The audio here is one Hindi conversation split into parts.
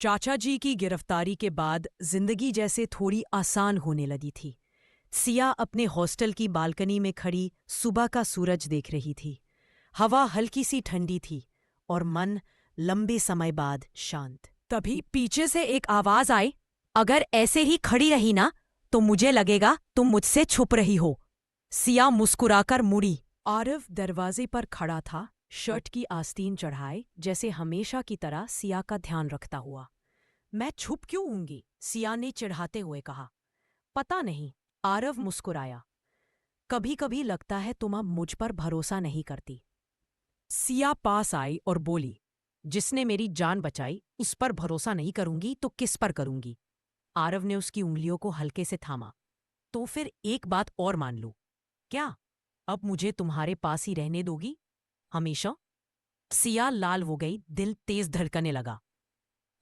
चाचा जी की गिरफ्तारी के बाद जिंदगी जैसे थोड़ी आसान होने लगी थी। सिया अपने हॉस्टल की बालकनी में खड़ी सुबह का सूरज देख रही थी। हवा हल्की सी ठंडी थी और मन लंबे समय बाद शांत। तभी पीछे से एक आवाज आई, अगर ऐसे ही खड़ी रही ना तो मुझे लगेगा तुम मुझसे छुप रही हो। सिया मुस्कुराकर मुड़ी। आरव दरवाजे पर खड़ा था, शर्ट की आस्तीन चढ़ाए, जैसे हमेशा की तरह सिया का ध्यान रखता हुआ। मैं छुप क्यों हूंगी? सिया ने चिढ़ाते हुए कहा। पता नहीं, आरव मुस्कुराया। कभी कभी लगता है तुम अब मुझ पर भरोसा नहीं करती। सिया पास आई और बोली, जिसने मेरी जान बचाई उस पर भरोसा नहीं करूंगी तो किस पर करूंगी? आरव ने उसकी उंगलियों को हल्के से थामा। तो फिर एक बात और मान लो। क्या अब मुझे तुम्हारे पास ही रहने दोगी हमेशा? सिया लाल हो गई, दिल तेज धड़कने लगा।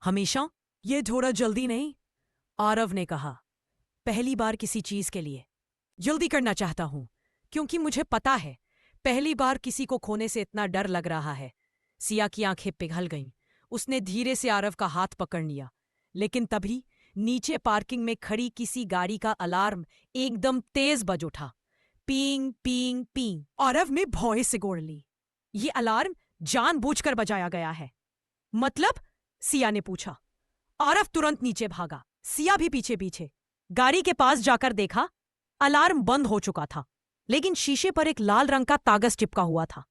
हमेशा? ये थोड़ा जल्दी नहीं? आरव ने कहा। पहली बार किसी चीज के लिए जल्दी करना चाहता हूं, क्योंकि मुझे पता है पहली बार किसी को खोने से इतना डर लग रहा है। सिया की आंखें पिघल गईं। उसने धीरे से आरव का हाथ पकड़ लिया, लेकिन तभी नीचे पार्किंग में खड़ी किसी गाड़ी का अलार्म एकदम तेज बज उठा। Peeing peeing peeing. आरव ने भौं से गोड़ ली। ये अलार्म जानबूझकर बजाया गया है। मतलब? सिया ने पूछा। आरव तुरंत नीचे भागा, सिया भी पीछे पीछे। गाड़ी के पास जाकर देखा, अलार्म बंद हो चुका था, लेकिन शीशे पर एक लाल रंग का कागज चिपका हुआ था।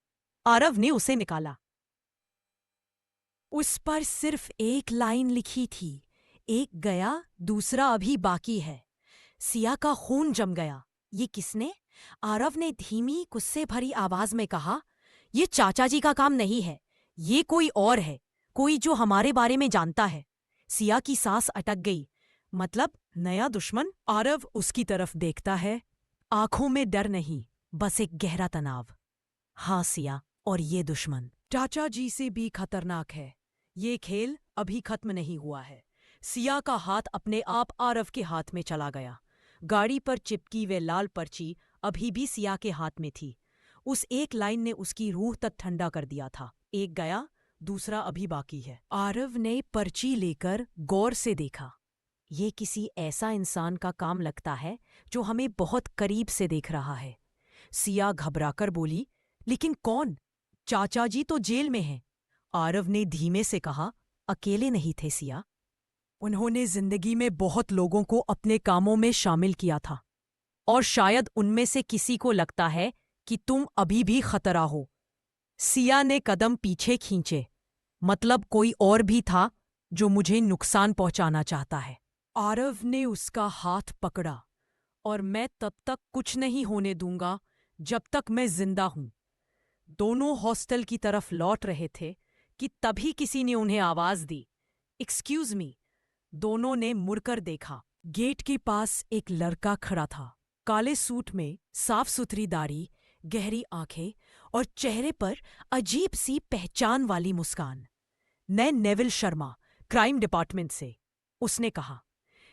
आरव ने उसे निकाला। उस पर सिर्फ एक लाइन लिखी थी, एक गया दूसरा अभी बाकी है। सिया का खून जम गया। ये किसने? आरव ने धीमी गुस्से भरी आवाज में कहा। ये चाचा जी का काम नहीं है, ये कोई और है, कोई जो हमारे बारे में जानता है। सिया की सांस अटक गई। मतलब नया दुश्मन? आरव उसकी तरफ देखता है, आंखों में डर नहीं, बस एक गहरा तनाव। हाँ सिया, और ये दुश्मन चाचा जी से भी खतरनाक है। ये खेल अभी खत्म नहीं हुआ है। सिया का हाथ अपने आप आरव के हाथ में चला गया। गाड़ी पर चिपकी वे लाल पर्ची अभी भी सिया के हाथ में थी। उस एक लाइन ने उसकी रूह तक ठंडा कर दिया था। एक गया दूसरा अभी बाकी है। आरव ने पर्ची लेकर गौर से देखा। ये किसी ऐसा इंसान का काम लगता है जो हमें बहुत करीब से देख रहा है। सिया घबराकर बोली, लेकिन कौन? चाचा जी तो जेल में हैं। आरव ने धीमे से कहा। अकेले नहीं थे सिया, उन्होंने जिंदगी में बहुत लोगों को अपने कामों में शामिल किया था, और शायद उनमें से किसी को लगता है कि तुम अभी भी खतरा हो। सिया ने कदम पीछे खींचे। मतलब कोई और भी था जो मुझे नुकसान पहुंचाना चाहता है। आरव ने उसका हाथ पकड़ा। और मैं तब तक कुछ नहीं होने दूंगा जब तक मैं जिंदा हूं। दोनों हॉस्टल की तरफ लौट रहे थे कि तभी किसी ने उन्हें आवाज दी, एक्सक्यूज मी। दोनों ने मुड़कर देखा। गेट के पास एक लड़का खड़ा था, काले सूट में, साफ सुथरी दाढ़ी, गहरी आंखें और चेहरे पर अजीब सी पहचान वाली मुस्कान। मैं नेविल शर्मा, क्राइम डिपार्टमेंट से, उसने कहा।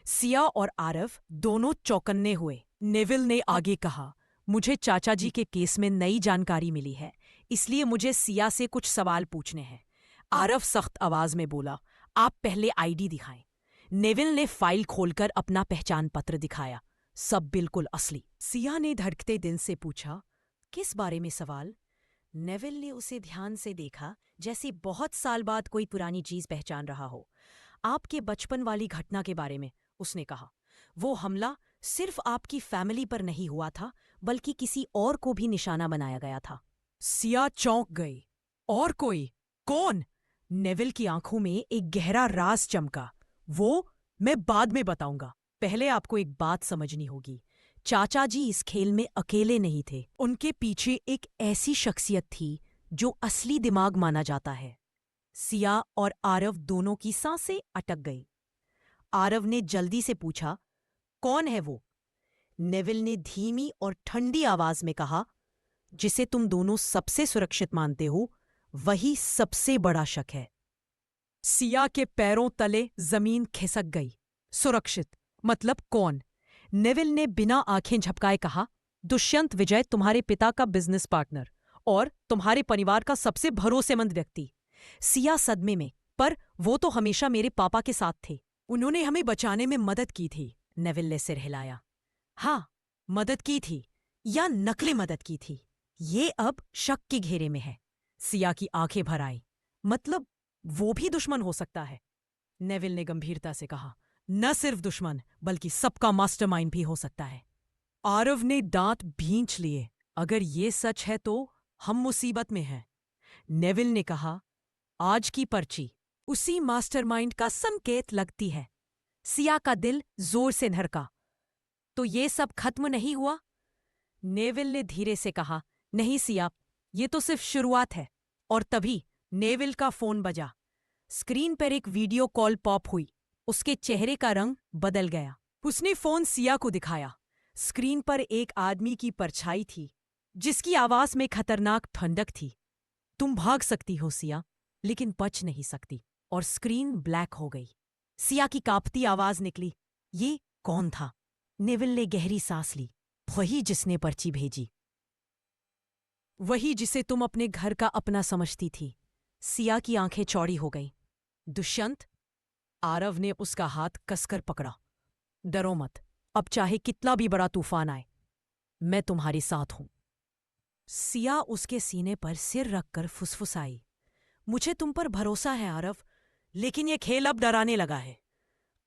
सिया और आरव दोनों चौकन्ने हुए। नेविल ने आगे कहा, मुझे चाचा जी के केस में नई जानकारी मिली है, इसलिए मुझे सिया से कुछ सवाल पूछने हैं। आरव सख्त आवाज में बोला, आप पहले आईडी दिखाएं। नेविल ने फाइल खोलकर अपना पहचान पत्र दिखाया। सब बिल्कुल असली। सिया ने धड़कते दिल से पूछा, किस बारे में सवाल? नेविल ने उसे ध्यान से देखा, जैसे बहुत साल बाद कोई पुरानी चीज पहचान रहा हो। आपके बचपन वाली घटना के बारे में, उसने कहा। वो हमला सिर्फ आपकी फैमिली पर नहीं हुआ था, बल्कि किसी और को भी निशाना बनाया गया था। सिया चौंक गई। और कोई? कौन? नेविल की आंखों में एक गहरा राज चमका। वो मैं बाद में बताऊंगा, पहले आपको एक बात समझनी होगी। चाचा जी इस खेल में अकेले नहीं थे। उनके पीछे एक ऐसी शख्सियत थी जो असली दिमाग माना जाता है। सिया और आरव दोनों की सांसें अटक गई। आरव ने जल्दी से पूछा, कौन है वो? नेविल ने धीमी और ठंडी आवाज में कहा, जिसे तुम दोनों सबसे सुरक्षित मानते हो, वही सबसे बड़ा शक है। सिया के पैरों तले जमीन खिसक गई। सुरक्षित मतलब कौन? नेविल ने बिना आंखें झपकाए कहा, दुष्यंत विजय, तुम्हारे पिता का बिजनेस पार्टनर और तुम्हारे परिवार का सबसे भरोसेमंद व्यक्ति। सिया सदमे में, पर वो तो हमेशा मेरे पापा के साथ थे। उन्होंने हमें बचाने में मदद की थी। नेविल ने सिर हिलाया। हाँ, मदद की थी या नकली मदद की थी, ये अब शक के घेरे में है। सिया की आंखें भर आई। मतलब वो भी दुश्मन हो सकता है? नेविल ने गंभीरता से कहा। न सिर्फ दुश्मन, बल्कि सबका मास्टरमाइंड भी हो सकता है। आरव ने दांत भींच लिए। अगर ये सच है तो हम मुसीबत में हैं। नेविल ने कहा, आज की पर्ची उसी मास्टरमाइंड का संकेत लगती है। सिया का दिल जोर से धड़का। तो ये सब खत्म नहीं हुआ? नेविल ने धीरे से कहा, नहीं सिया, ये तो सिर्फ शुरुआत है। और तभी नेविल का फोन बजा। स्क्रीन पर एक वीडियो कॉल पॉप हुई। उसके चेहरे का रंग बदल गया। उसने फोन सिया को दिखाया। स्क्रीन पर एक आदमी की परछाई थी, जिसकी आवाज में खतरनाक ठंडक थी। तुम भाग सकती हो सिया, लेकिन बच नहीं सकती। और स्क्रीन ब्लैक हो गई। सिया की कांपती आवाज निकली, ये कौन था? नेविल ने गहरी सांस ली। वही जिसने पर्ची भेजी, वही जिसे तुम अपने घर का अपना समझती थी। सिया की आंखें चौड़ी हो गईं। दुष्यंत? आरव ने उसका हाथ कसकर पकड़ा। डरो मत, अब चाहे कितना भी बड़ा तूफान आए, मैं तुम्हारे साथ हूं। सिया उसके सीने पर सिर रखकर फुसफुसाई, मुझे तुम पर भरोसा है आरव, लेकिन यह खेल अब डराने लगा है।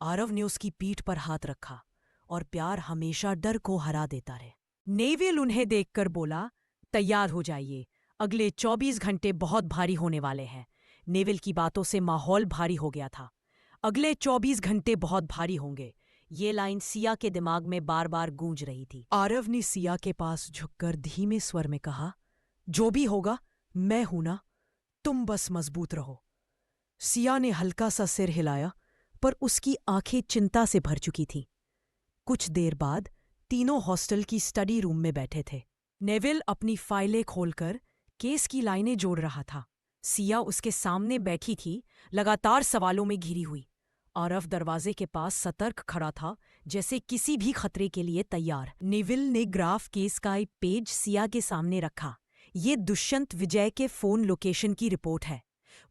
आरव ने उसकी पीठ पर हाथ रखा। और प्यार हमेशा डर को हरा देता रहे। नेविल उन्हें देखकर बोला, तैयार हो जाइए, अगले 24 घंटे बहुत भारी होने वाले हैं। नेविल की बातों से माहौल भारी हो गया था। अगले 24 घंटे बहुत भारी होंगे। ये लाइन सिया के दिमाग में बार बार गूंज रही थी। आरव ने सिया के पास झुककर धीमे स्वर में कहा, जो भी होगा मैं हूं ना, तुम बस मजबूत रहो। सिया ने हल्का सा सिर हिलाया, पर उसकी आंखें चिंता से भर चुकी थीं। कुछ देर बाद तीनों हॉस्टल की स्टडी रूम में बैठे थे। नेविल अपनी फाइलें खोलकर केस की लाइनें जोड़ रहा था। सिया उसके सामने बैठी थी, लगातार सवालों में घिरी हुई। आरव दरवाजे के पास सतर्क खड़ा था, जैसे किसी भी खतरे के लिए तैयार। नेविल ने ग्राफ केस का एक पेज सिया के सामने रखा। ये दुष्यंत विजय के फोन लोकेशन की रिपोर्ट है।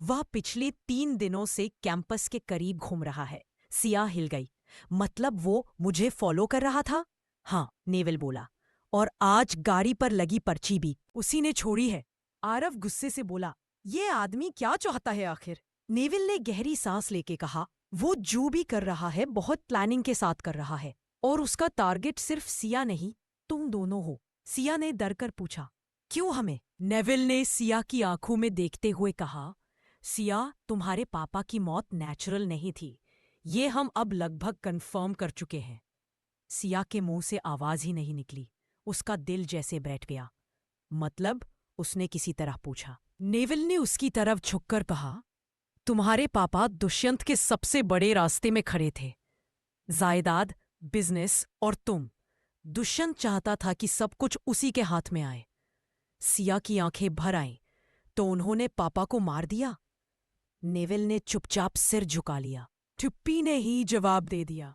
वह पिछले 3 दिनों से कैंपस के करीब घूम रहा है। सिया हिल गई। मतलब वो मुझे फॉलो कर रहा था? हाँ, नेविल बोला। और आज गाड़ी पर लगी पर्ची भी उसी ने छोड़ी है। आरव गुस्से से बोला, ये आदमी क्या चाहता है आखिर? नेविल ने गहरी सांस लेके कहा, वो जो भी कर रहा है बहुत प्लानिंग के साथ कर रहा है। और उसका टारगेट सिर्फ सिया नहीं, तुम दोनों हो। सिया ने डरकर पूछा, क्यों हमें? नेविल ने सिया की आंखों में देखते हुए कहा, सिया, तुम्हारे पापा की मौत नेचुरल नहीं थी। ये हम अब लगभग कंफर्म कर चुके हैं। सिया के मुंह से आवाज ही नहीं निकली। उसका दिल जैसे बैठ गया। मतलब? उसने किसी तरह पूछा। नेविल ने उसकी तरफ झुककर कहा, तुम्हारे पापा दुष्यंत के सबसे बड़े रास्ते में खड़े थे। जायदाद, बिजनेस और तुम। दुष्यंत चाहता था कि सब कुछ उसी के हाथ में आए। सिया की आंखें भर आईं। तो उन्होंने पापा को मार दिया? नेविल ने चुपचाप सिर झुका लिया। चुप्पी ने ही जवाब दे दिया।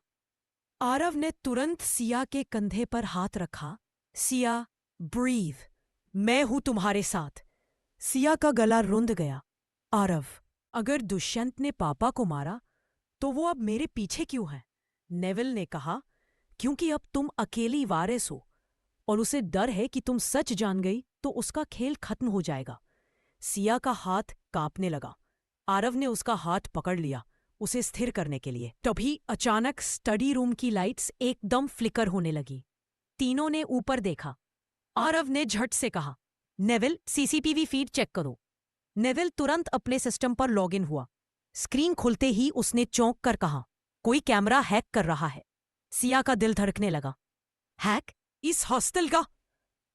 आरव ने तुरंत सिया के कंधे पर हाथ रखा। सिया, ब्रीथ, मैं हूं तुम्हारे साथ। सिया का गला रुंध गया। आरव, अगर दुष्यंत ने पापा को मारा तो वो अब मेरे पीछे क्यों है? नेविल ने कहा, क्योंकि अब तुम अकेली वारिस हो और उसे डर है कि तुम सच जान गई तो उसका खेल खत्म हो जाएगा। सिया का हाथ कांपने लगा। आरव ने उसका हाथ पकड़ लिया, उसे स्थिर करने के लिए। तभी अचानक स्टडी रूम की लाइट्स एकदम फ्लिकर होने लगी। तीनों ने ऊपर देखा। आरव ने झट से कहा, नेविल, सीसीटीवी फीड चेक करो। नेविल तुरंत अपने सिस्टम पर लॉगिन हुआ। स्क्रीन खुलते ही उसने चौंक कर कहा, कोई कैमरा हैक कर रहा है। सिया का दिल धड़कने लगा। हैक? इस हॉस्टल का?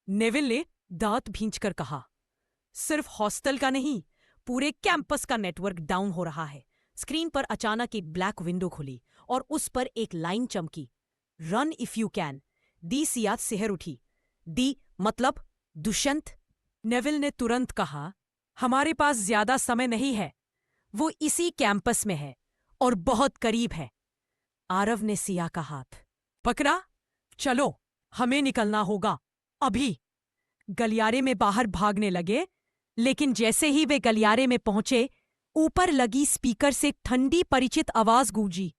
नेविल ने दांत भींचकर कहा, सिर्फ हॉस्टल का नहीं, पूरे कैंपस का नेटवर्क डाउन हो रहा है। स्क्रीन पर अचानक एक ब्लैक विंडो खुली और उस पर एक लाइन चमकी, रन इफ यू कैन। दी सिया सिहर उठी। दी मतलब दुष्यंत? नेविल ने तुरंत कहा, हमारे पास ज्यादा समय नहीं है। वो इसी कैंपस में है और बहुत करीब है। आरव ने सिया का हाथ पकड़ा। चलो, हमें निकलना होगा अभी। गलियारे में बाहर भागने लगे, लेकिन जैसे ही वे गलियारे में पहुंचे ऊपर लगी स्पीकर से ठंडी परिचित आवाज गूंजी।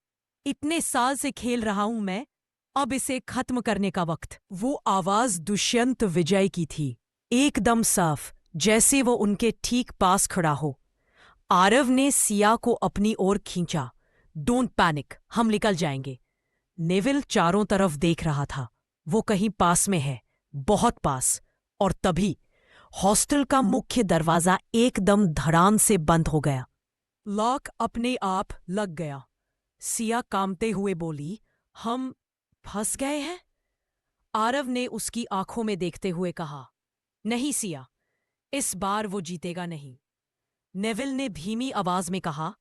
इतने साल से खेल रहा हूं मैं, अब इसे खत्म करने का वक्त। वो आवाज दुष्यंत विजय की थी, एकदम साफ, जैसे वो उनके ठीक पास खड़ा हो। आरव ने सिया को अपनी ओर खींचा। डोंट पैनिक, हम निकल जाएंगे। नेविल चारों तरफ देख रहा था। वो कहीं पास में है, बहुत पास। और तभी हॉस्टल का मुख्य दरवाजा एकदम धड़ाम से बंद हो गया। लॉक अपने आप लग गया। सिया कांपते हुए बोली, हम फंस गए हैं? आरव ने उसकी आंखों में देखते हुए कहा, नहीं सिया, इस बार वो जीतेगा नहीं। नेविल ने धीमी आवाज में कहा,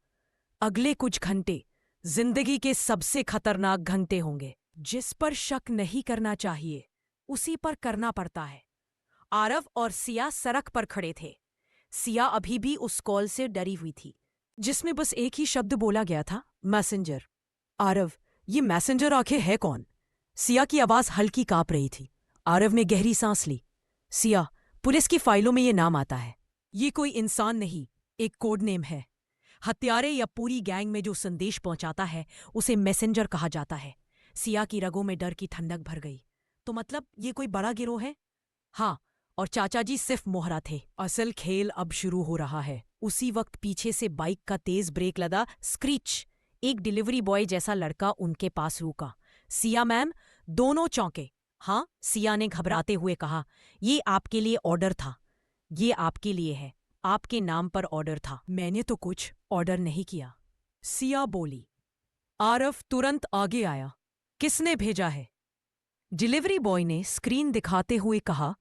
अगले कुछ घंटे जिंदगी के सबसे खतरनाक घंटे होंगे। जिस पर शक नहीं करना चाहिए उसी पर करना पड़ता है। आरव और सिया सड़क पर खड़े थे। सिया अभी भी उस कॉल से डरी हुई थी, जिसमें बस एक ही शब्द बोला गया था, मैसेंजर। आरव, ये मैसेंजर आखिर है कौन? सिया की आवाज हल्की कांप रही थी। आरव ने गहरी सांस ली। सिया, पुलिस की फाइलों में ये नाम आता है। ये कोई इंसान नहीं, एक कोड नेम है। हत्यारे या पूरी गैंग में जो संदेश पहुंचाता है उसे मैसेंजर कहा जाता है। सिया की रगों में डर की ठंडक भर गई। तो मतलब ये कोई बड़ा गिरोह है? हाँ, और चाचा जी सिर्फ मोहरा थे। असल खेल अब शुरू हो रहा है। उसी वक्त पीछे से बाइक का तेज ब्रेक लगा। स्क्रीच! एक डिलीवरी बॉय जैसा लड़का उनके पास रुका। सिया मैम, दोनों चौंके। हाँ, सिया ने घबराते हुए कहा, ये आपके लिए ऑर्डर था। ये आपके लिए है, आपके नाम पर ऑर्डर था। मैंने तो कुछ ऑर्डर नहीं किया, सिया बोली। आरव तुरंत आगे आया। किसने भेजा है? डिलीवरी बॉय ने स्क्रीन दिखाते हुए कहा,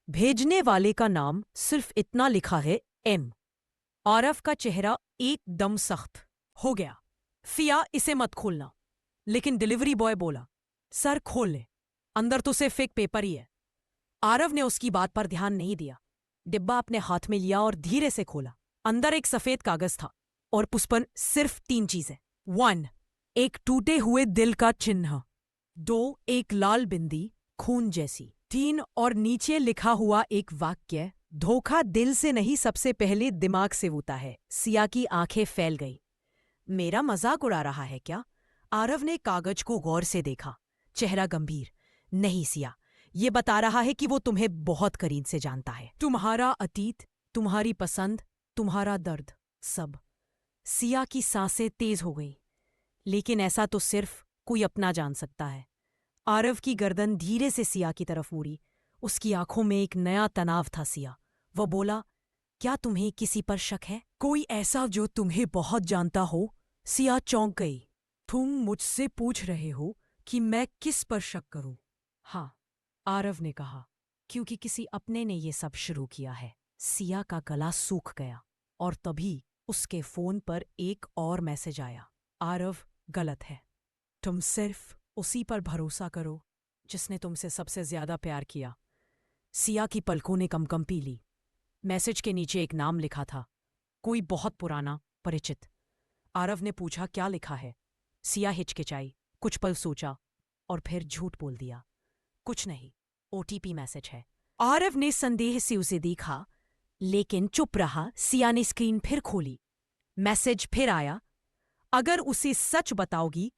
भेजने वाले का नाम सिर्फ इतना लिखा है, एम। आरव का चेहरा एकदम सख्त हो गया। सिया, इसे मत खोलना। लेकिन डिलीवरी बॉय बोला, सर खोल ले, अंदर तो सिर्फ एक पेपर ही है। आरव ने उसकी बात पर ध्यान नहीं दिया। डिब्बा अपने हाथ में लिया और धीरे से खोला। अंदर एक सफेद कागज था और पुष्पन सिर्फ 3 चीजें। 1, एक टूटे हुए दिल का चिन्ह। 2, एक लाल बिंदी खून जैसी। 3, और नीचे लिखा हुआ एक वाक्य, धोखा दिल से नहीं, सबसे पहले दिमाग से होता है। सिया की आंखें फैल गई। मेरा मजाक उड़ा रहा है क्या? आरव ने कागज को गौर से देखा, चेहरा गंभीर। नहीं सिया, ये बता रहा है कि वो तुम्हें बहुत करीब से जानता है। तुम्हारा अतीत, तुम्हारी पसंद, तुम्हारा दर्द, सब। सिया की सांसें तेज हो गईं। लेकिन ऐसा तो सिर्फ कोई अपना जान सकता है। आरव की गर्दन धीरे से सिया की तरफ मुड़ी। उसकी आंखों में एक नया तनाव था। सिया, वो बोला, क्या तुम्हें किसी पर शक है? कोई ऐसा जो तुम्हें बहुत जानता हो? सिया चौंक गई। तुम मुझसे पूछ रहे हो कि मैं किस पर शक करूं? हाँ, आरव ने कहा, क्योंकि किसी अपने ने ये सब शुरू किया है। सिया का गला सूख गया और तभी उसके फोन पर एक और मैसेज आया। आरव, गलत है। तुम सिर्फ उसी पर भरोसा करो जिसने तुमसे सबसे ज्यादा प्यार किया। सिया की पलकों ने कंपी ली। मैसेज के नीचे एक नाम लिखा था, कोई बहुत पुराना परिचित। आरव ने पूछा, क्या लिखा है? सिया हिचकिचाई, कुछ पल सोचा और फिर झूठ बोल दिया, कुछ नहीं, ओटीपी मैसेज है। आरव ने संदेह से उसे देखा, लेकिन चुप रहा। सिया ने स्क्रीन फिर खोली। मैसेज फिर आया, अगर उसे सच बताओगी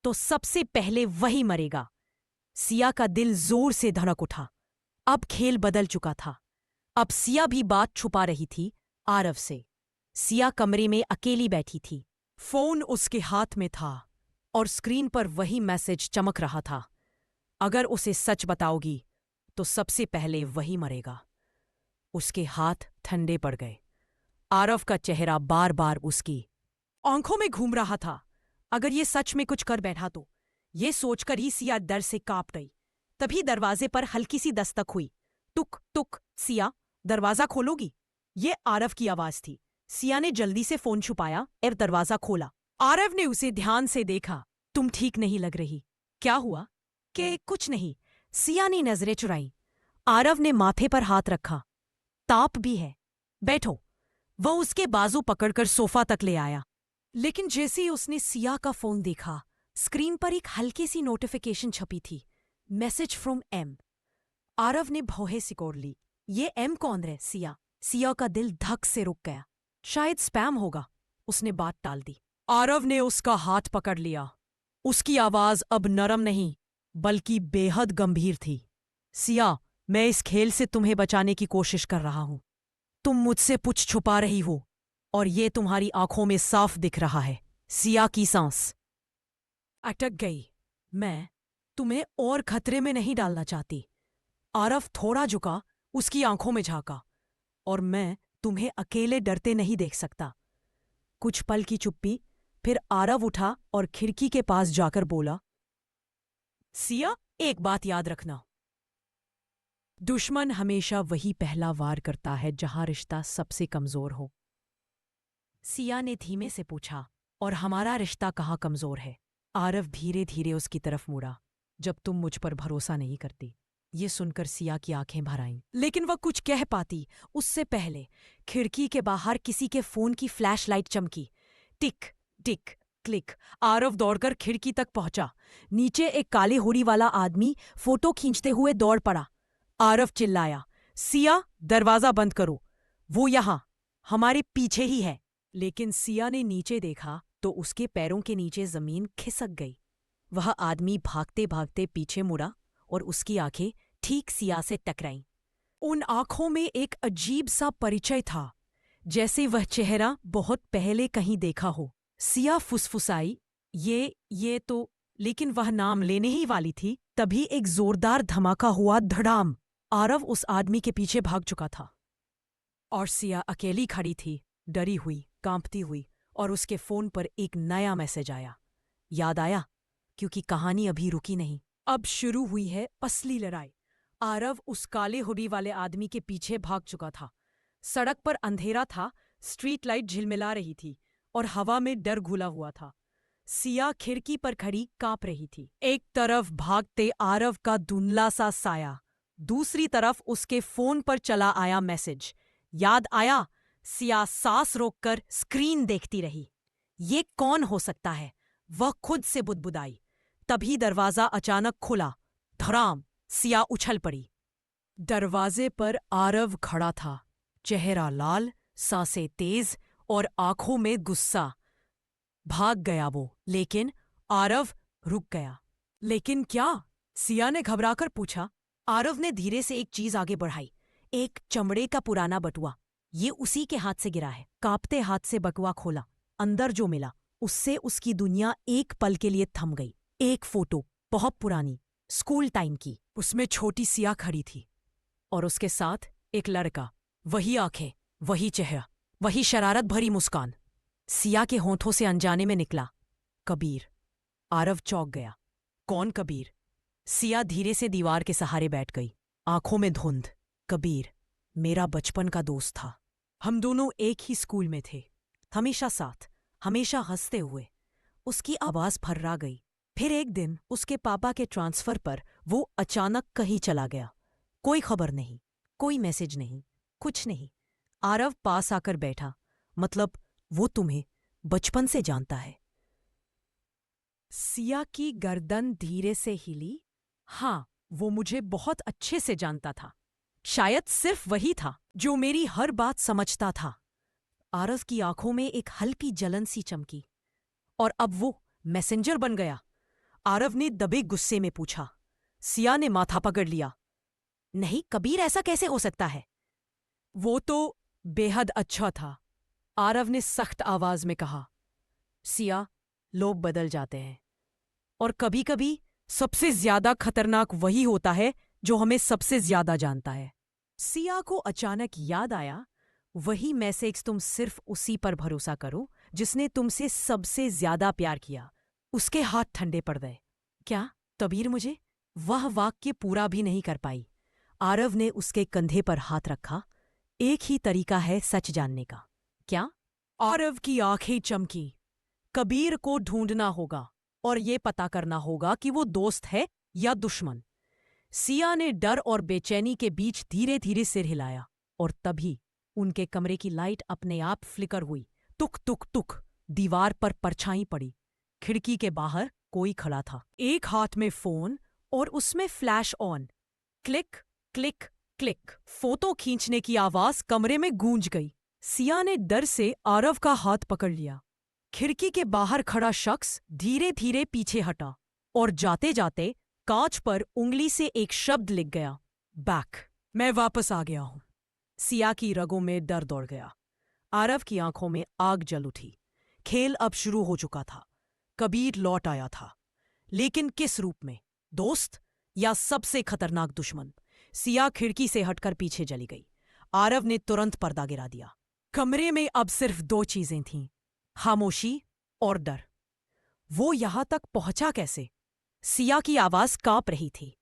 तो सबसे पहले वही मरेगा। सिया का दिल जोर से धड़क उठा। अब खेल बदल चुका था। अब सिया भी बात छुपा रही थी आरव से। सिया कमरे में अकेली बैठी थी। फोन उसके हाथ में था और स्क्रीन पर वही मैसेज चमक रहा था, अगर उसे सच बताओगी तो सबसे पहले वही मरेगा। उसके हाथ ठंडे पड़ गए। आरव का चेहरा बार बार उसकी आंखों में घूम रहा था। अगर ये सच में कुछ कर बैठा तो? ये सोचकर ही सिया डर से कांप गई। तभी दरवाजे पर हल्की सी दस्तक हुई। टुक टुक। सिया, दरवाजा खोलोगी? ये आरव की आवाज थी। सिया ने जल्दी से फोन छुपाया और दरवाजा खोला। आरव ने उसे ध्यान से देखा। तुम ठीक नहीं लग रही। क्या हुआ? कि कुछ नहीं। सिया ने नजरें चुराई। आरव ने माथे पर हाथ रखा। ताप भी है, बैठो। वह उसके बाजू पकड़कर सोफा तक ले आया। लेकिन जैसे ही उसने सिया का फोन देखा, स्क्रीन पर एक हल्की सी नोटिफिकेशन छपी थी, मैसेज फ्रॉम एम। आरव ने भौहें सिकोड़ ली। ये एम कौन है? सिया। सिया का दिल धक से रुक गया। शायद स्पैम होगा। उसने बात टाल दी। आरव ने उसका हाथ पकड़ लिया। उसकी आवाज अब नरम नहीं बल्कि बेहद गंभीर थी। सिया, मैं इस खेल से तुम्हें बचाने की कोशिश कर रहा हूं। तुम मुझसे कुछ छुपा रही हो और ये तुम्हारी आंखों में साफ दिख रहा है। सिया की सांस अटक गई। मैं तुम्हें और खतरे में नहीं डालना चाहती। आरव थोड़ा झुका, उसकी आंखों में झांका। और मैं तुम्हें अकेले डरते नहीं देख सकता। कुछ पल की चुप्पी, फिर आरव उठा और खिड़की के पास जाकर बोला, सिया, एक बात याद रखना। दुश्मन हमेशा वही पहला वार करता है जहां रिश्ता सबसे कमजोर हो। सिया ने धीमे से पूछा, और हमारा रिश्ता कहाँ कमजोर है? आरव धीरे धीरे उसकी तरफ मुड़ा। जब तुम मुझ पर भरोसा नहीं करती। ये सुनकर सिया की आंखें भर आईं, लेकिन वह कुछ कह पाती उससे पहले खिड़की के बाहर किसी के फोन की फ्लैशलाइट चमकी। टिक टिक क्लिक। आरव दौड़कर खिड़की तक पहुंचा। नीचे एक काले हुडी वाला आदमी फोटो खींचते हुए दौड़ पड़ा। आरव चिल्लाया, सिया, दरवाजा बंद करो। वो यहां हमारे पीछे ही है। लेकिन सिया ने नीचे देखा तो उसके पैरों के नीचे जमीन खिसक गई। वह आदमी भागते भागते पीछे मुड़ा और उसकी आंखें ठीक सिया से टकराईं। उन आंखों में एक अजीब सा परिचय था, जैसे वह चेहरा बहुत पहले कहीं देखा हो। सिया फुसफुसाई, ये तो। लेकिन वह नाम लेने ही वाली थी, तभी एक जोरदार धमाका हुआ। धड़ाम। आरव उस आदमी के पीछे भाग चुका था और सिया अकेली खड़ी थी, डरी हुई, कांपती हुई। और उसके फोन पर एक नया मैसेज आया। याद आया, क्योंकि कहानी अभी रुकी नहीं। अब शुरू हुई है असली लड़ाई। आरव उस काले हुडी वाले आदमी के पीछे भाग चुका था। सड़क पर अंधेरा था, स्ट्रीट लाइट झिलमिला रही थी और हवा में डर घुला हुआ था। सिया खिड़की पर खड़ी कांप रही थी। एक तरफ भागते आरव का धुंधला सा साया, दूसरी तरफ उसके फोन पर चला आया मैसेज। याद आया। सिया सांस रोककर स्क्रीन देखती रही। ये कौन हो सकता है? वह खुद से बुदबुदाई। तभी दरवाजा अचानक खुला। धड़ाम। सिया उछल पड़ी। दरवाजे पर आरव खड़ा था, चेहरा लाल, सांसें तेज और आंखों में गुस्सा। भाग गया वो, लेकिन आरव रुक गया। लेकिन क्या? सिया ने घबराकर पूछा। आरव ने धीरे से एक चीज आगे बढ़ाई। एक चमड़े का पुराना बटुआ। ये उसी के हाथ से गिरा है। कांपते हाथ से बटुआ खोला। अंदर जो मिला उससे उसकी दुनिया एक पल के लिए थम गई। एक फोटो, बहुत पुरानी, स्कूल टाइम की। उसमें छोटी सिया खड़ी थी और उसके साथ एक लड़का। वही आंखें, वही चेहरा, वही शरारत भरी मुस्कान। सिया के होठों से अनजाने में निकला, कबीर। आरव चौंक गया। कौन कबीर? सिया धीरे से दीवार के सहारे बैठ गई, आंखों में धुंध। कबीर मेरा बचपन का दोस्त था। हम दोनों एक ही स्कूल में थे, हमेशा साथ, हमेशा हंसते हुए। उसकी आवाज फर्रा गई। फिर एक दिन उसके पापा के ट्रांसफर पर वो अचानक कहीं चला गया। कोई खबर नहीं, कोई मैसेज नहीं, कुछ नहीं। आरव पास आकर बैठा। मतलब वो तुम्हें बचपन से जानता है? सिया की गर्दन धीरे से हिली। हाँ, वो मुझे बहुत अच्छे से जानता था। शायद सिर्फ वही था जो मेरी हर बात समझता था। आरव की आंखों में एक हल्की जलन सी चमकी। और अब वो मैसेंजर बन गया? आरव ने दबे गुस्से में पूछा। सिया ने माथा पकड़ लिया। नहीं कबीर, ऐसा कैसे हो सकता है? वो तो बेहद अच्छा था, आरव ने सख्त आवाज में कहा। सिया, लोग बदल जाते हैं और कभी कभी सबसे ज्यादा खतरनाक वही होता है जो हमें सबसे ज्यादा जानता है। सिया को अचानक याद आया, वही मैसेज, तुम सिर्फ उसी पर भरोसा करो जिसने तुमसे सबसे ज्यादा प्यार किया। उसके हाथ ठंडे पड़ गए। क्या कबीर मुझे? वह वाक्य पूरा भी नहीं कर पाई। आरव ने उसके कंधे पर हाथ रखा। एक ही तरीका है सच जानने का। क्या? आरव की आंखें चमकी। कबीर को ढूंढना होगा और ये पता करना होगा कि वो दोस्त है या दुश्मन। सिया ने डर और बेचैनी के बीच धीरे धीरे सिर हिलाया और तभी उनके कमरे की लाइट अपने आप फ्लिकर हुई। तुक तुक तुक। दीवार पर परछाई पड़ी। खिड़की के बाहर कोई खड़ा था, एक हाथ में फोन और उसमें flash on. Click click click. Photo खींचने की आवाज कमरे में गूंज गई। सिया ने डर से आरव का हाथ पकड़ लिया। खिड़की के बाहर खड़ा शख्स धीरे धीरे पीछे हटा और जाते जाते कांच पर उंगली से एक शब्द लिख गया, बैक। मैं वापस आ गया हूं। सिया की रगों में डर दौड़ गया। आरव की आंखों में आग जल उठी। खेल अब शुरू हो चुका था। कबीर लौट आया था, लेकिन किस रूप में? दोस्त या सबसे खतरनाक दुश्मन? सिया खिड़की से हटकर पीछे चली गई। आरव ने तुरंत पर्दा गिरा दिया। कमरे में अब सिर्फ दो चीजें थीं, खामोशी और डर। वो यहां तक पहुंचा कैसे? सिया की आवाज कांप रही थी।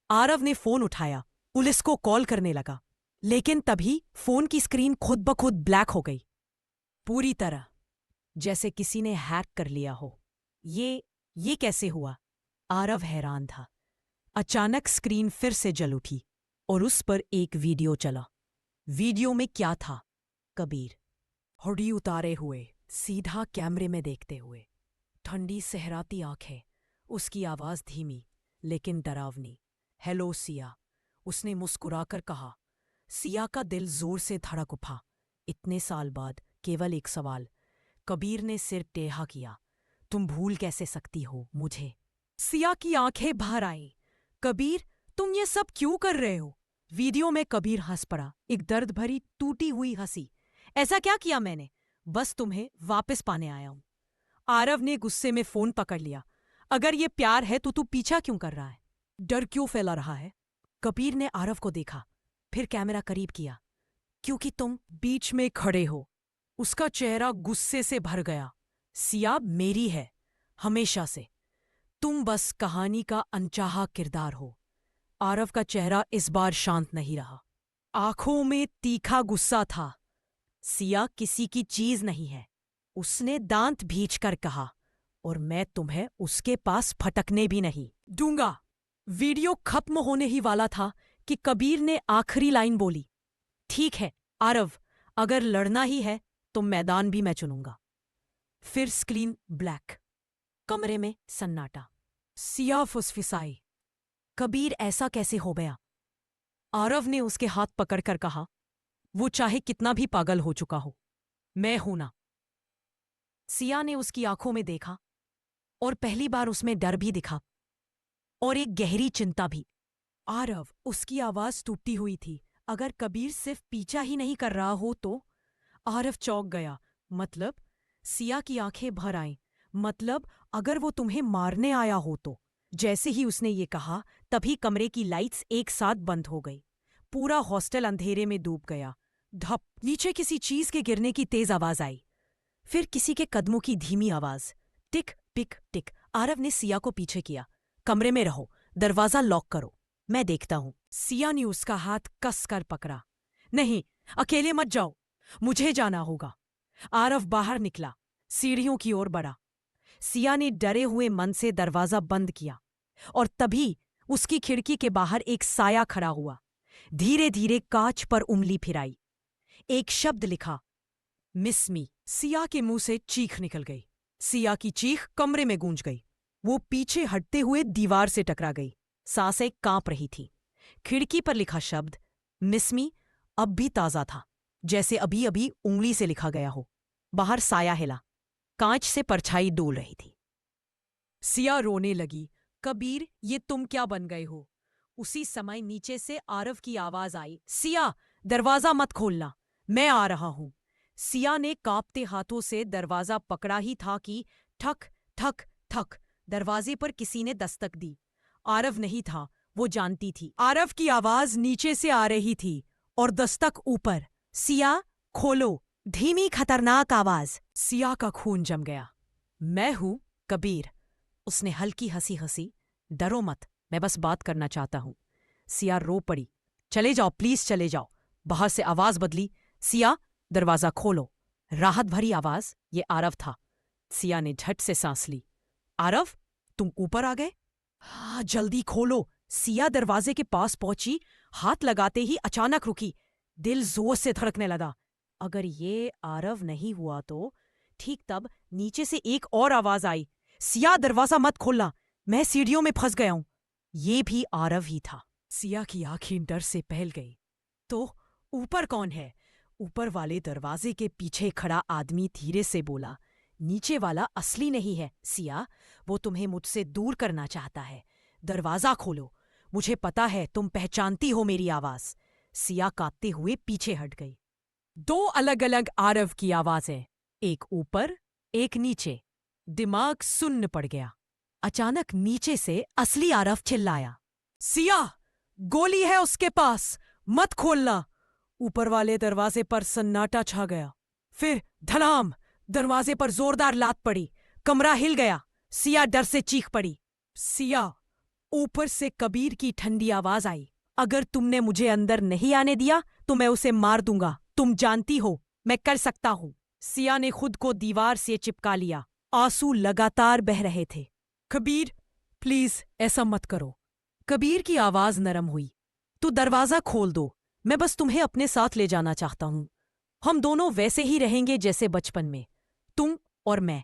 आरव ने फोन उठाया, पुलिस को कॉल करने लगा, लेकिन तभी फोन की स्क्रीन खुद ब खुद ब्लैक हो गई, पूरी तरह, जैसे किसी ने हैक कर लिया हो। ये कैसे हुआ? आरव हैरान था। अचानक स्क्रीन फिर से जल उठी और उस पर एक वीडियो चला। वीडियो में क्या था? कबीर हुडी उतारे हुए, सीधा कैमरे में देखते हुए, ठंडी सहराती आंखें, उसकी आवाज धीमी लेकिन डरावनी। हेलो सिया, उसने मुस्कुराकर कहा। सिया का दिल जोर से धड़क उठा। इतने साल बाद केवल एक सवाल। कबीर ने सिर टेढ़ा किया। तुम भूल कैसे सकती हो मुझे? सिया की आंखें बाहर आईं। कबीर, तुम ये सब क्यों कर रहे हो? वीडियो में कबीर हंस पड़ा, एक दर्द भरी टूटी हुई हंसी। ऐसा क्या किया मैंने? बस तुम्हें वापस पाने आया हूं। आरव ने गुस्से में फोन पकड़ लिया। अगर ये प्यार है तो तू पीछा क्यों कर रहा है? डर क्यों फैला रहा है? कबीर ने आरव को देखा, फिर कैमरा करीब किया। क्योंकि तुम बीच में खड़े हो। उसका चेहरा गुस्से से भर गया। सिया मेरी है, हमेशा से। तुम बस कहानी का अनचाहा किरदार हो। आरव का चेहरा इस बार शांत नहीं रहा। आंखों में तीखा गुस्सा था। सिया किसी की चीज नहीं है, उसने दांत भींच कर कहा, और मैं तुम्हें उसके पास फटकने भी नहीं दूंगा। वीडियो खत्म होने ही वाला था कि कबीर ने आखिरी लाइन बोली, ठीक है आरव, अगर लड़ना ही है तो मैदान भी मैं चुनूंगा। फिर स्क्रीन ब्लैक। कमरे में सन्नाटा। सिया फुसफुसाई, कबीर ऐसा कैसे हो गया? आरव ने उसके हाथ पकड़कर कहा, वो चाहे कितना भी पागल हो चुका हो, मैं हूं ना। सिया ने उसकी आंखों में देखा और पहली बार उसमें डर भी दिखा और एक गहरी चिंता भी। आरव, उसकी आवाज टूटी हुई थी। अगर कबीर सिर्फ पीछा ही नहीं कर रहा हो तो? आरव चौंक गया। मतलब? सिया की आंखें भर आईं। मतलब अगर वो तुम्हें मारने आया हो तो? जैसे ही उसने ये कहा तभी कमरे की लाइट्स एक साथ बंद हो गई। पूरा हॉस्टल अंधेरे में डूब गया। धप, नीचे किसी चीज के गिरने की तेज आवाज आई। फिर किसी के कदमों की धीमी आवाज। टिक टिक टिक। आरव ने सिया को पीछे किया। कमरे में रहो, दरवाजा लॉक करो, मैं देखता हूं। सिया ने उसका हाथ कस कर पकड़ा। नहीं, अकेले मत जाओ, मुझे जाना होगा। आरव बाहर निकला, सीढ़ियों की ओर बढ़ा। सिया ने डरे हुए मन से दरवाजा बंद किया और तभी उसकी खिड़की के बाहर एक साया खड़ा हुआ। धीरे धीरे कांच पर उंगली फिराई। एक शब्द लिखा, मिस मी। सिया के मुंह से चीख निकल गई। सिया की चीख कमरे में गूंज गई। वो पीछे हटते हुए दीवार से टकरा गई। सांसें कांप रही थी। खिड़की पर लिखा शब्द मिस मी अब भी ताजा था, जैसे अभी अभी उंगली से लिखा गया हो। बाहर साया हिला, कांच से परछाई डोल रही थी। सिया रोने लगी। कबीर, ये तुम क्या बन गए हो? उसी समय नीचे से आरव की आवाज आई, सिया, दरवाजा मत खोलना, मैं आ रहा हूं। सिया ने कांपते हाथों से दरवाजा पकड़ा ही था कि ठक ठक ठक, दरवाजे पर किसी ने दस्तक दी। आरव नहीं था, वो जानती थी। आरव की आवाज नीचे से आ रही थी और दस्तक ऊपर। सिया, खोलो। धीमी खतरनाक आवाज। सिया का खून जम गया। मैं हूं कबीर। उसने हल्की हंसी हंसी। डरो मत, मैं बस बात करना चाहता हूं। सिया रो पड़ी। चले जाओ प्लीज, चले जाओ। बाहर से आवाज बदली, सिया, दरवाजा खोलो। राहत भरी आवाज। ये आरव था। सिया ने झट से सांस ली। आरव, तुम ऊपर आ गए? हाँ, जल्दी खोलो। सिया दरवाजे के पास पहुंची, हाथ लगाते ही अचानक रुकी। दिल जोर से धड़कने लगा। अगर ये आरव नहीं हुआ तो? ठीक तब नीचे से एक और आवाज आई, सिया, दरवाजा मत खोलना, मैं सीढ़ियों में फंस गया हूं। ये भी आरव ही था। सिया की आंखें डर से फैल गई। तो ऊपर कौन है? ऊपर वाले दरवाजे के पीछे खड़ा आदमी धीरे से बोला, नीचे वाला असली नहीं है सिया, वो तुम्हें मुझसे दूर करना चाहता है। दरवाजा खोलो, मुझे पता है तुम पहचानती हो मेरी आवाज। सिया कांपते हुए पीछे हट गई। दो अलग अलग आरव की आवाजें, एक ऊपर एक नीचे। दिमाग सुन्न पड़ गया। अचानक नीचे से असली आरव चिल्लाया, सिया, गोली है उसके पास, मत खोलना। ऊपर वाले दरवाजे पर सन्नाटा छा गया। फिर धड़ाम, दरवाजे पर जोरदार लात पड़ी। कमरा हिल गया। सिया डर से चीख पड़ी। सिया, ऊपर से कबीर की ठंडी आवाज आई, अगर तुमने मुझे अंदर नहीं आने दिया तो मैं उसे मार दूंगा। तुम जानती हो मैं कर सकता हूं। सिया ने खुद को दीवार से चिपका लिया। आंसू लगातार बह रहे थे। कबीर, प्लीज ऐसा मत करो। कबीर की आवाज नरम हुई। तू दरवाजा खोल दो, मैं बस तुम्हें अपने साथ ले जाना चाहता हूं। हम दोनों वैसे ही रहेंगे जैसे बचपन में, तुम और मैं।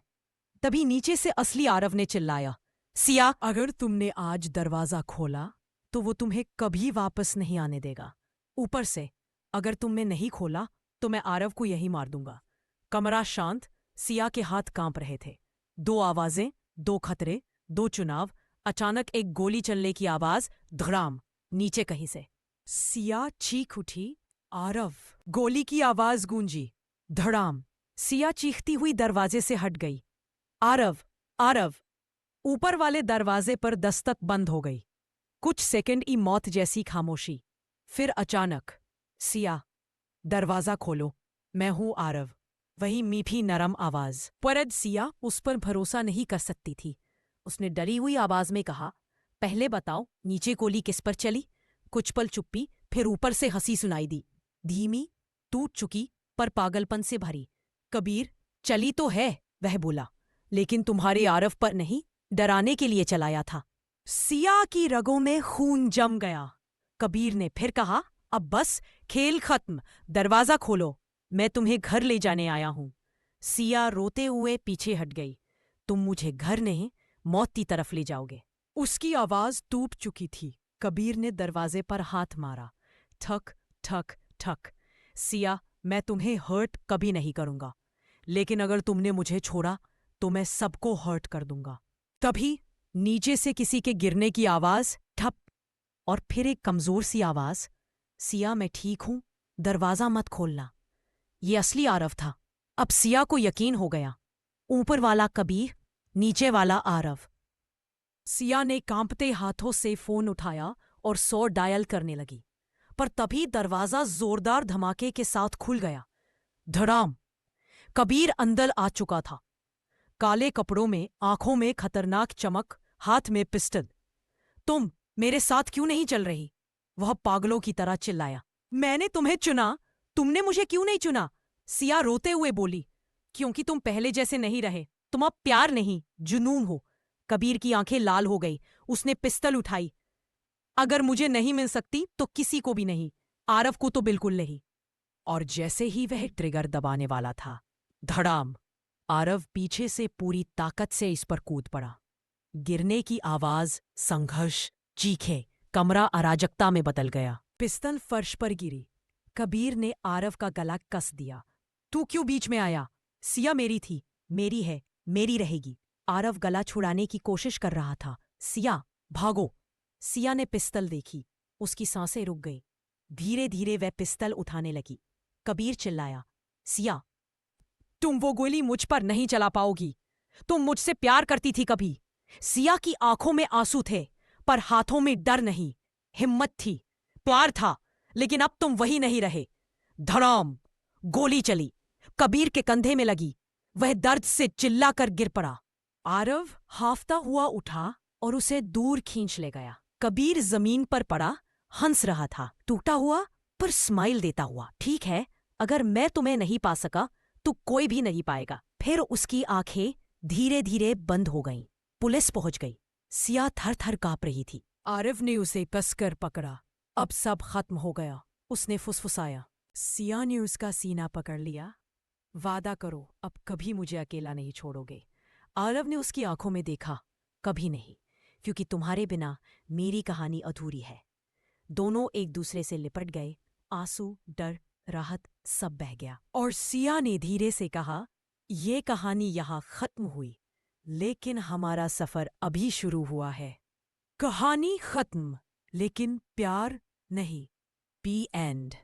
तभी नीचे से असली आरव ने चिल्लाया, सिया, अगर तुमने आज दरवाजा खोला तो वो तुम्हें कभी वापस नहीं आने देगा। ऊपर से, अगर तुमने नहीं खोला तो मैं आरव को यही मार दूंगा। कमरा शांत, सिया के हाथ कांप रहे थे। दो आवाजें, दो खतरे, दो चुनाव। अचानक एक गोली चलने की आवाज, धड़ाम, नीचे कहीं से। सिया चीख उठी। आरव। गोली की आवाज गूंजी। धड़ाम। सिया चीखती हुई दरवाजे से हट गई। आरव, आरव। ऊपर वाले दरवाजे पर दस्तक बंद हो गई। कुछ सेकंड की मौत जैसी खामोशी। फिर अचानक, सिया, दरवाजा खोलो, मैं हूं आरव। वही मीठी नरम आवाज। पर सिया उस पर भरोसा नहीं कर सकती थी। उसने डरी हुई आवाज में कहा, पहले बताओ, नीचे गोली किस पर चली? कुछ पल चुप्पी, फिर ऊपर से हंसी सुनाई दी, धीमी, टूट चुकी, पर पागलपन से भरी। कबीर, चली तो है, वह बोला, लेकिन तुम्हारे आरव पर नहीं, डराने के लिए चलाया था। सिया की रगों में खून जम गया। कबीर ने फिर कहा, अब बस, खेल खत्म, दरवाजा खोलो, मैं तुम्हें घर ले जाने आया हूं। सिया रोते हुए पीछे हट गई। तुम मुझे घर नहीं, मौत की तरफ ले जाओगे। उसकी आवाज टूट चुकी थी। कबीर ने दरवाजे पर हाथ मारा। ठक ठक ठक। सिया, मैं तुम्हें हर्ट कभी नहीं करूंगा, लेकिन अगर तुमने मुझे छोड़ा तो मैं सबको हर्ट कर दूंगा। तभी नीचे से किसी के गिरने की आवाज, ठप, और फिर एक कमजोर सी आवाज, सिया मैं ठीक हूं, दरवाजा मत खोलना। ये असली आरव था। अब सिया को यकीन हो गया, ऊपर वाला कबीर, नीचे वाला आरव। सिया ने कांपते हाथों से फोन उठाया और 100 डायल करने लगी। पर तभी दरवाजा जोरदार धमाके के साथ खुल गया। धड़ाम। कबीर अंदर आ चुका था। काले कपड़ों में, आंखों में खतरनाक चमक, हाथ में पिस्टल। तुम मेरे साथ क्यों नहीं चल रही? वह पागलों की तरह चिल्लाया। मैंने तुम्हें चुना, तुमने मुझे क्यों नहीं चुना? सिया रोते हुए बोली, क्योंकि तुम पहले जैसे नहीं रहे। तुम अब प्यार नहीं, जुनून हो। कबीर की आंखें लाल हो गई। उसने पिस्टल उठाई। अगर मुझे नहीं मिल सकती तो किसी को भी नहीं, आरव को तो बिल्कुल नहीं। और जैसे ही वह ट्रिगर दबाने वाला था, धड़ाम, आरव पीछे से पूरी ताकत से इस पर कूद पड़ा। गिरने की आवाज, संघर्ष, चीखे, कमरा अराजकता में बदल गया। पिस्तल फर्श पर गिरी। कबीर ने आरव का गला कस दिया। तू क्यों बीच में आया? सिया मेरी थी, मेरी है, मेरी रहेगी। आरव गला छुड़ाने की कोशिश कर रहा था। सिया, भागो। सिया ने पिस्तल देखी। उसकी सांसें रुक गई। धीरे धीरे वह पिस्तल उठाने लगी। कबीर चिल्लाया, सिया, तुम वो गोली मुझ पर नहीं चला पाओगी। तुम मुझसे प्यार करती थी कभी। सिया की आंखों में आंसू थे, पर हाथों में डर नहीं, हिम्मत थी, प्यार था, लेकिन अब तुम वही नहीं रहे। धड़ाम, गोली चली। कबीर के कंधे में लगी। वह दर्द से चिल्लाकर गिर पड़ा। आरव हाफता हुआ उठा और उसे दूर खींच ले गया। कबीर जमीन पर पड़ा, हंस रहा था, टूटा हुआ पर स्माइल देता हुआ। ठीक है, अगर मैं तुम्हें नहीं पा सका तो कोई भी नहीं पाएगा। फिर उसकी आंखें धीरे धीरे बंद हो गईं। पुलिस पहुंच गई। सिया थर थर कांप रही थी। आरव ने उसे कसकर पकड़ा। अब सब खत्म हो गया, उसने फुसफुसाया। सिया ने उसका सीना पकड़ लिया। वादा करो, अब कभी मुझे अकेला नहीं छोड़ोगे। आरव ने उसकी आंखों में देखा। कभी नहीं, क्योंकि तुम्हारे बिना मेरी कहानी अधूरी है। दोनों एक दूसरे से लिपट गए। आंसू, डर, राहत सब बह गया और सिया ने धीरे से कहा, ये कहानी यहाँ खत्म हुई, लेकिन हमारा सफर अभी शुरू हुआ है। कहानी खत्म, लेकिन प्यार नहीं। P and.